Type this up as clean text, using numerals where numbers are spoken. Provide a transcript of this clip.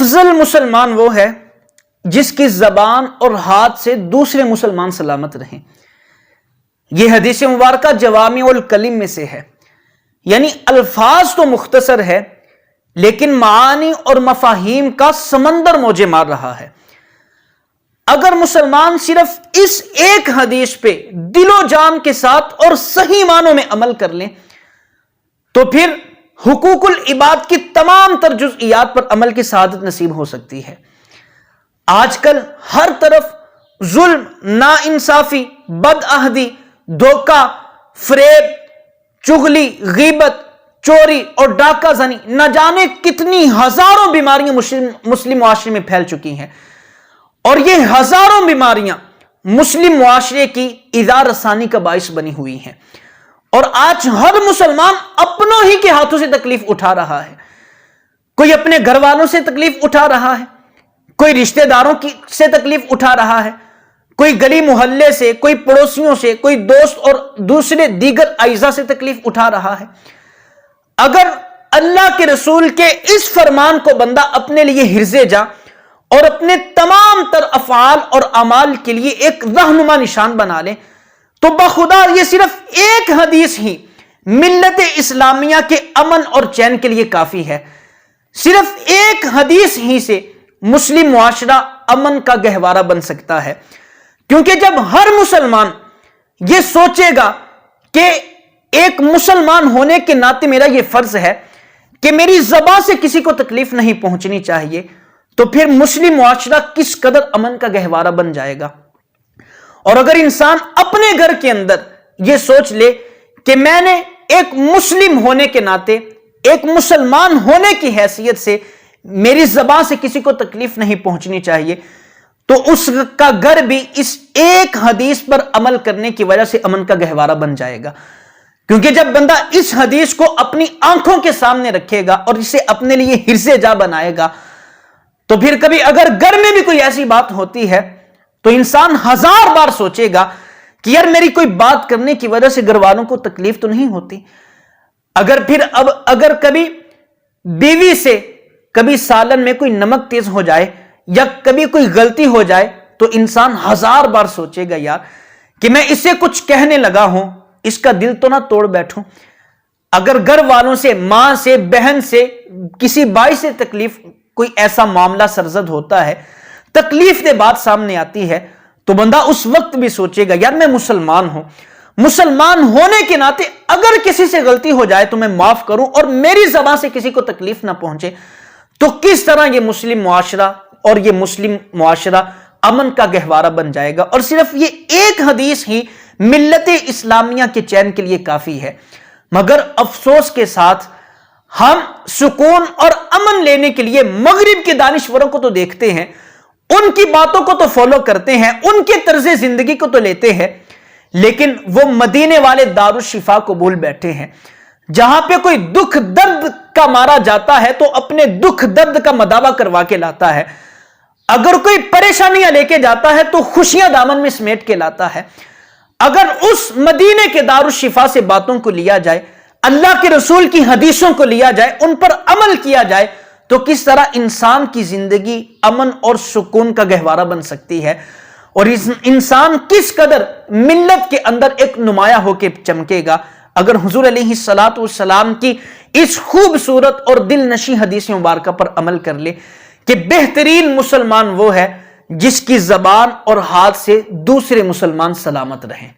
افضل مسلمان وہ ہے جس کی زبان اور ہاتھ سے دوسرے مسلمان سلامت رہیں۔ یہ حدیث مبارکہ جوامع الکلم میں سے ہے، یعنی الفاظ تو مختصر ہے لیکن معانی اور مفاہیم کا سمندر موجے مار رہا ہے۔ اگر مسلمان صرف اس ایک حدیث پہ دل و جان کے ساتھ اور صحیح معنوں میں عمل کر لیں تو پھر حقوق العباد کی تمام تر جزئیات پر عمل کی سعادت نصیب ہو سکتی ہے۔ آج کل ہر طرف ظلم، ناانصافی، بدعہدی، دھوکہ، فریب، چغلی، غیبت، چوری اور ڈاکہ زنی، نہ جانے کتنی ہزاروں بیماریاں مسلم معاشرے میں پھیل چکی ہیں، اور یہ ہزاروں بیماریاں مسلم معاشرے کی ایذا رسانی کا باعث بنی ہوئی ہیں، اور آج ہر مسلمان اپنوں ہی کے ہاتھوں سے تکلیف اٹھا رہا ہے۔ کوئی اپنے گھر والوں سے تکلیف اٹھا رہا ہے، کوئی رشتہ داروں سے تکلیف اٹھا رہا ہے، کوئی گلی محلے سے، کوئی پڑوسیوں سے، کوئی دوست اور دوسرے دیگر اعزاء سے تکلیف اٹھا رہا ہے۔ اگر اللہ کے رسول کے اس فرمان کو بندہ اپنے لیے حرزِ جاں اور اپنے تمام تر افعال اور اعمال کے لیے ایک رہنما نشان بنا لے تو بخدا یہ صرف ایک حدیث ہی ملت اسلامیہ کے امن اور چین کے لیے کافی ہے۔ صرف ایک حدیث ہی سے مسلم معاشرہ امن کا گہوارہ بن سکتا ہے، کیونکہ جب ہر مسلمان یہ سوچے گا کہ ایک مسلمان ہونے کے ناطے میرا یہ فرض ہے کہ میری زبان سے کسی کو تکلیف نہیں پہنچنی چاہیے، تو پھر مسلم معاشرہ کس قدر امن کا گہوارہ بن جائے گا۔ اور اگر انسان اپنے گھر کے اندر یہ سوچ لے کہ میں نے ایک مسلم ہونے کے ناطے، ایک مسلمان ہونے کی حیثیت سے میری زبان سے کسی کو تکلیف نہیں پہنچنی چاہیے، تو اس کا گھر بھی اس ایک حدیث پر عمل کرنے کی وجہ سے امن کا گہوارہ بن جائے گا۔ کیونکہ جب بندہ اس حدیث کو اپنی آنکھوں کے سامنے رکھے گا اور اسے اپنے لیے حرزِ جاں بنائے گا تو پھر کبھی اگر گھر میں بھی کوئی ایسی بات ہوتی ہے تو انسان ہزار بار سوچے گا کہ یار میری کوئی بات کرنے کی وجہ سے گھر والوں کو تکلیف تو نہیں ہوتی۔ اگر کبھی بیوی سے کبھی سالن میں کوئی نمک تیز ہو جائے یا کبھی کوئی غلطی ہو جائے تو انسان ہزار بار سوچے گا یار کہ میں اسے کچھ کہنے لگا ہوں، اس کا دل تو نہ توڑ بیٹھوں۔ اگر گھر والوں سے، ماں سے، بہن سے، کسی بھائی سے تکلیف، کوئی ایسا معاملہ سرزد ہوتا ہے، تکلیف دہ بات سامنے آتی ہے تو بندہ اس وقت بھی سوچے گا یار میں مسلمان ہوں، مسلمان ہونے کے ناطے اگر کسی سے غلطی ہو جائے تو میں معاف کروں اور میری زبان سے کسی کو تکلیف نہ پہنچے، تو کس طرح یہ مسلم معاشرہ اور یہ مسلم معاشرہ امن کا گہوارہ بن جائے گا۔ اور صرف یہ ایک حدیث ہی ملت اسلامیہ کے چین کے لیے کافی ہے۔ مگر افسوس کے ساتھ ہم سکون اور امن لینے کے لیے مغرب کے دانشوروں کو تو دیکھتے ہیں، ان کی باتوں کو تو فالو کرتے ہیں، ان کے طرز زندگی کو تو لیتے ہیں، لیکن وہ مدینے والے دارالشفا کو بھول بیٹھے ہیں، جہاں پہ کوئی دکھ درد کا مارا جاتا ہے تو اپنے دکھ درد کا مداوع کروا کے لاتا ہے، اگر کوئی پریشانیاں لے کے جاتا ہے تو خوشیاں دامن میں سمیٹ کے لاتا ہے۔ اگر اس مدینے کے دارالشفا سے باتوں کو لیا جائے، اللہ کے رسول کی حدیثوں کو لیا جائے، ان پر عمل کیا جائے تو کس طرح انسان کی زندگی امن اور سکون کا گہوارہ بن سکتی ہے، اور انسان کس قدر ملت کے اندر ایک نمایاں ہو کے چمکے گا اگر حضور علیہ الصلوۃ والسلام کی اس خوبصورت اور دل نشیں حدیث مبارکہ پر عمل کر لے کہ بہترین مسلمان وہ ہے جس کی زبان اور ہاتھ سے دوسرے مسلمان سلامت رہیں۔